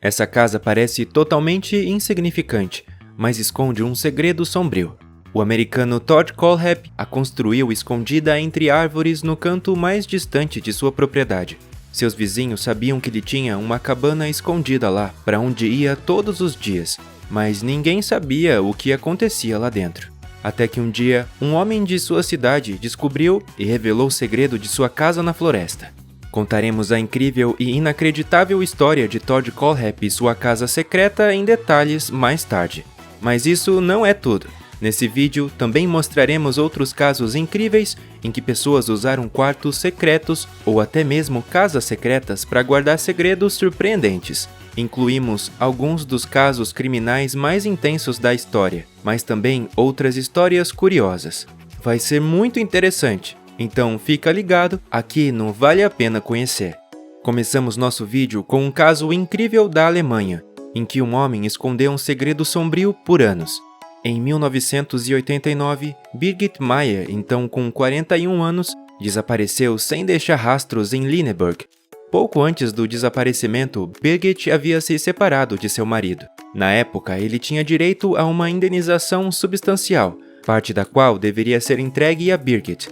Essa casa parece totalmente insignificante, mas esconde um segredo sombrio. O americano Todd Kohlhepp a construiu escondida entre árvores no canto mais distante de sua propriedade. Seus vizinhos sabiam que ele tinha uma cabana escondida lá, para onde ia todos os dias, mas ninguém sabia o que acontecia lá dentro. Até que um dia, um homem de sua cidade descobriu e revelou o segredo de sua casa na floresta. Contaremos a incrível e inacreditável história de Todd Kohlhepp e sua casa secreta em detalhes mais tarde. Mas isso não é tudo. Nesse vídeo, também mostraremos outros casos incríveis em que pessoas usaram quartos secretos ou até mesmo casas secretas para guardar segredos surpreendentes. Incluímos alguns dos casos criminais mais intensos da história, mas também outras histórias curiosas. Vai ser muito interessante, então fica ligado aqui no Vale a Pena Conhecer. Começamos nosso vídeo com um caso incrível da Alemanha, em que um homem escondeu um segredo sombrio por anos. Em 1989, Birgit Meyer, então com 41 anos, desapareceu sem deixar rastros em Lüneburg. Pouco antes do desaparecimento, Birgit havia se separado de seu marido. Na época, ele tinha direito a uma indenização substancial, parte da qual deveria ser entregue a Birgit.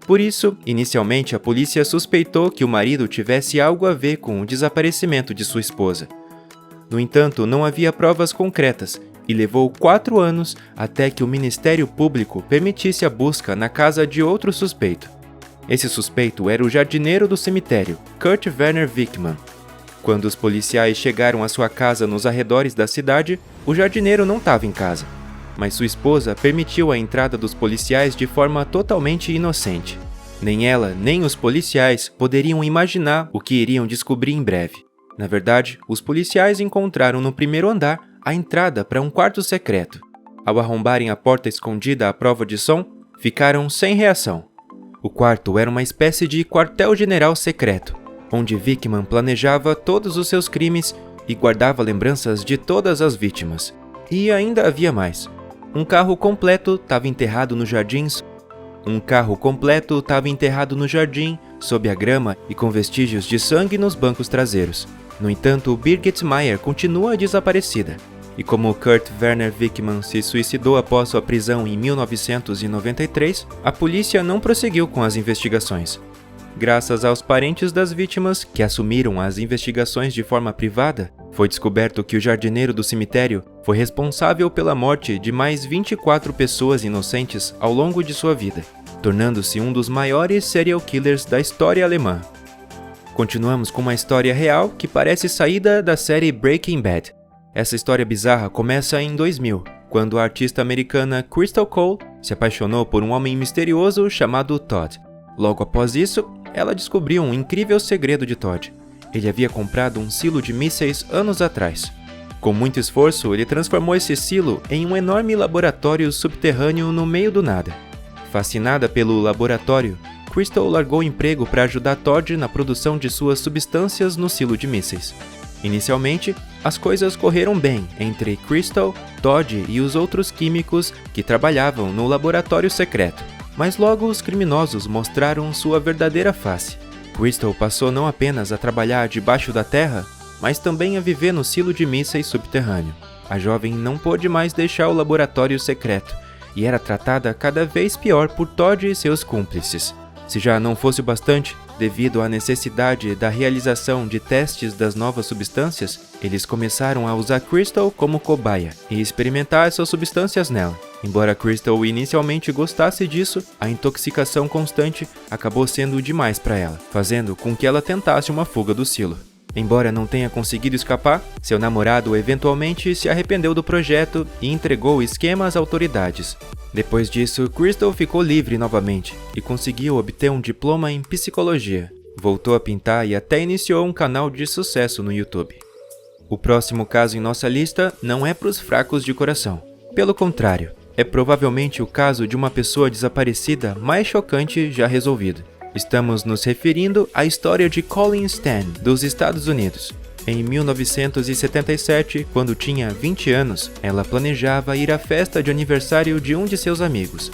Por isso, inicialmente a polícia suspeitou que o marido tivesse algo a ver com o desaparecimento de sua esposa. No entanto, não havia provas concretas, e levou 4 anos até que o Ministério Público permitisse a busca na casa de outro suspeito. Esse suspeito era o jardineiro do cemitério, Kurt Werner Wickmann. Quando os policiais chegaram à sua casa nos arredores da cidade, o jardineiro não estava em casa, mas sua esposa permitiu a entrada dos policiais de forma totalmente inocente. Nem ela, nem os policiais poderiam imaginar o que iriam descobrir em breve. Na verdade, os policiais encontraram no primeiro andar a entrada para um quarto secreto. Ao arrombarem a porta escondida à prova de som, ficaram sem reação. O quarto era uma espécie de quartel-general secreto, onde Wickmann planejava todos os seus crimes e guardava lembranças de todas as vítimas. E ainda havia mais. Um carro completo estava enterrado nos jardins. Sob a grama e com vestígios de sangue nos bancos traseiros. No entanto, Birgit Meyer continua desaparecida. E como Kurt Werner Wickmann se suicidou após sua prisão em 1993, a polícia não prosseguiu com as investigações. Graças aos parentes das vítimas, que assumiram as investigações de forma privada, foi descoberto que o jardineiro do cemitério foi responsável pela morte de mais 24 pessoas inocentes ao longo de sua vida, tornando-se um dos maiores serial killers da história alemã. Continuamos com uma história real que parece saída da série Breaking Bad. Essa história bizarra começa em 2000, quando a artista americana Crystal Cole se apaixonou por um homem misterioso chamado Todd. Logo após isso, ela descobriu um incrível segredo de Todd. Ele havia comprado um silo de mísseis anos atrás. Com muito esforço, ele transformou esse silo em um enorme laboratório subterrâneo no meio do nada. Fascinada pelo laboratório, Crystal largou o emprego para ajudar Todd na produção de suas substâncias no silo de mísseis. Inicialmente, as coisas correram bem entre Crystal, Todd e os outros químicos que trabalhavam no laboratório secreto, mas logo os criminosos mostraram sua verdadeira face. Crystal passou não apenas a trabalhar debaixo da terra, mas também a viver no silo de mísseis subterrâneo. A jovem não pôde mais deixar o laboratório secreto e era tratada cada vez pior por Todd e seus cúmplices. Se já não fosse o bastante, devido à necessidade da realização de testes das novas substâncias, eles começaram a usar Crystal como cobaia e experimentar essas substâncias nela. Embora Crystal inicialmente gostasse disso, a intoxicação constante acabou sendo demais para ela, fazendo com que ela tentasse uma fuga do silo. Embora não tenha conseguido escapar, seu namorado eventualmente se arrependeu do projeto e entregou o esquema às autoridades. Depois disso, Crystal ficou livre novamente e conseguiu obter um diploma em psicologia. Voltou a pintar e até iniciou um canal de sucesso no YouTube. O próximo caso em nossa lista não é para os fracos de coração. Pelo contrário, é provavelmente o caso de uma pessoa desaparecida mais chocante já resolvido. Estamos nos referindo à história de Colleen Stan, dos Estados Unidos. Em 1977, quando tinha 20 anos, ela planejava ir à festa de aniversário de um de seus amigos.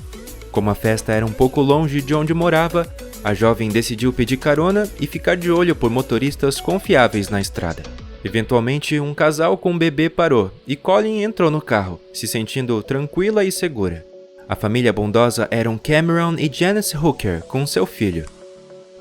Como a festa era um pouco longe de onde morava, a jovem decidiu pedir carona e ficar de olho por motoristas confiáveis na estrada. Eventualmente, um casal com um bebê parou e Colleen entrou no carro, se sentindo tranquila e segura. A família bondosa eram Cameron e Janice Hooker com seu filho.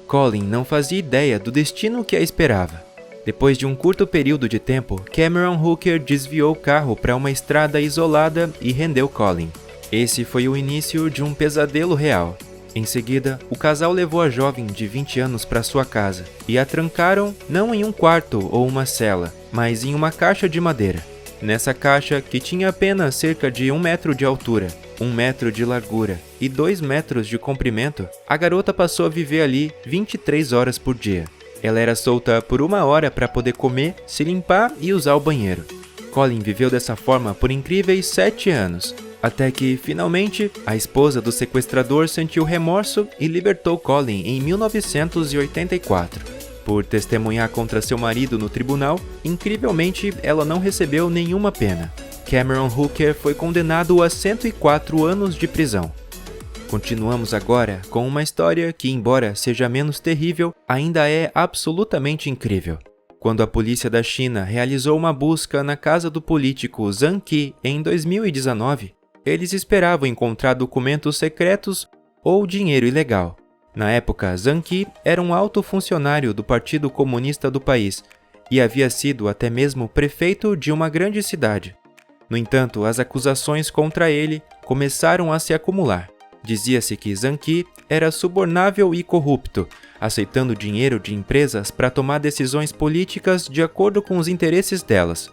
Colleen não fazia ideia do destino que a esperava. Depois de um curto período de tempo, Cameron Hooker desviou o carro para uma estrada isolada e rendeu Colleen. Esse foi o início de um pesadelo real. Em seguida, o casal levou a jovem de 20 anos para sua casa e a trancaram não em um quarto ou uma cela, mas em uma caixa de madeira. Nessa caixa, que tinha apenas cerca de 1 metro de altura, 1 metro de largura e 2 metros de comprimento, a garota passou a viver ali 23 horas por dia. Ela era solta por 1 hora para poder comer, se limpar e usar o banheiro. Colleen viveu dessa forma por incríveis 7 anos, até que, finalmente, a esposa do sequestrador sentiu remorso e libertou Colleen em 1984. Por testemunhar contra seu marido no tribunal, incrivelmente, ela não recebeu nenhuma pena. Cameron Hooker foi condenado a 104 anos de prisão. Continuamos agora com uma história que, embora seja menos terrível, ainda é absolutamente incrível. Quando a polícia da China realizou uma busca na casa do político Zhang Qi em 2019, eles esperavam encontrar documentos secretos ou dinheiro ilegal. Na época, Zhang Qi era um alto funcionário do Partido Comunista do país e havia sido até mesmo prefeito de uma grande cidade. No entanto, as acusações contra ele começaram a se acumular. Dizia-se que Zhang Qi era subornável e corrupto, aceitando dinheiro de empresas para tomar decisões políticas de acordo com os interesses delas.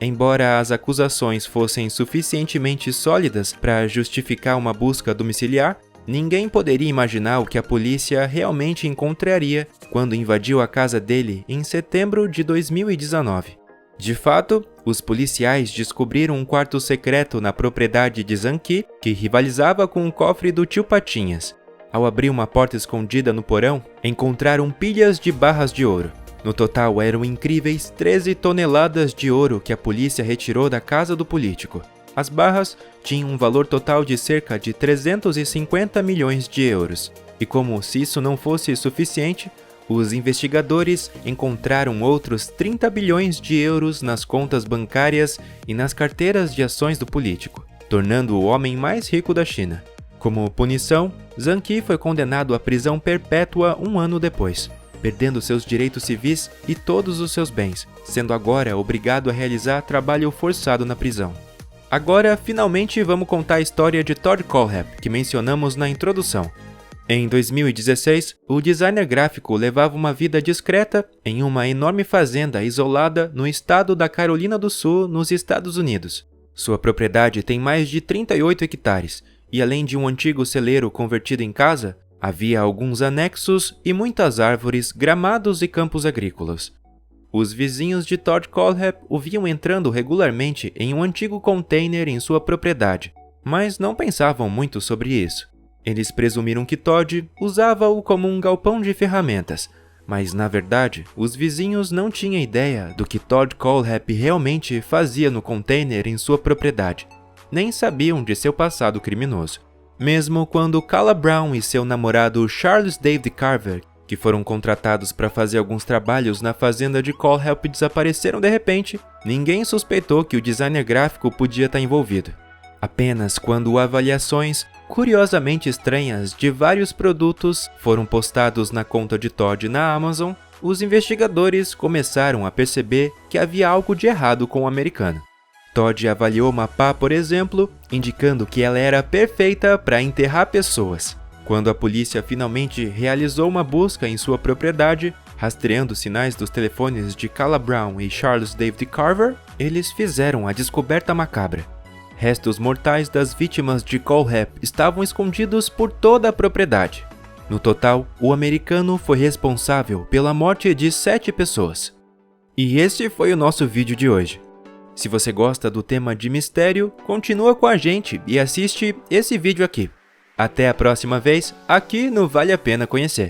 Embora as acusações fossem suficientemente sólidas para justificar uma busca domiciliar, ninguém poderia imaginar o que a polícia realmente encontraria quando invadiu a casa dele em setembro de 2019. De fato, os policiais descobriram um quarto secreto na propriedade de Zhang Qi que rivalizava com o cofre do tio Patinhas. Ao abrir uma porta escondida no porão, encontraram pilhas de barras de ouro. No total, eram incríveis 13 toneladas de ouro que a polícia retirou da casa do político. As barras tinham um valor total de cerca de 350 milhões de euros. E como se isso não fosse suficiente, os investigadores encontraram outros 30 bilhões de euros nas contas bancárias e nas carteiras de ações do político, tornando o homem mais rico da China. Como punição, Zhang Qi foi condenado à prisão perpétua 1 ano depois, perdendo seus direitos civis e todos os seus bens, sendo agora obrigado a realizar trabalho forçado na prisão. Agora, finalmente, vamos contar a história de Todd Kohlhepp, que mencionamos na introdução. Em 2016, o designer gráfico levava uma vida discreta em uma enorme fazenda isolada no estado da Carolina do Sul, nos Estados Unidos. Sua propriedade tem mais de 38 hectares, e além de um antigo celeiro convertido em casa, havia alguns anexos e muitas árvores, gramados e campos agrícolas. Os vizinhos de Todd Kohlhepp o viam entrando regularmente em um antigo container em sua propriedade, mas não pensavam muito sobre isso. Eles presumiram que Todd usava-o como um galpão de ferramentas, mas na verdade, os vizinhos não tinham ideia do que Todd Kohlhepp realmente fazia no container em sua propriedade, nem sabiam de seu passado criminoso. Mesmo quando Calla Brown e seu namorado Charles David Carver, que foram contratados para fazer alguns trabalhos na fazenda de Kohlhepp, desapareceram de repente, ninguém suspeitou que o designer gráfico podia estar envolvido. Apenas quando avaliações curiosamente estranhas de vários produtos foram postados na conta de Todd na Amazon, os investigadores começaram a perceber que havia algo de errado com o americano. Todd avaliou uma pá, por exemplo, indicando que ela era perfeita para enterrar pessoas. Quando a polícia finalmente realizou uma busca em sua propriedade, rastreando sinais dos telefones de Calla Brown e Charles David Carver, eles fizeram a descoberta macabra. Restos mortais das vítimas de Kohlhepp estavam escondidos por toda a propriedade. No total, o americano foi responsável pela morte de 7 pessoas. E esse foi o nosso vídeo de hoje. Se você gosta do tema de mistério, continua com a gente e assiste esse vídeo aqui. Até a próxima vez, aqui no Vale a Pena Conhecer.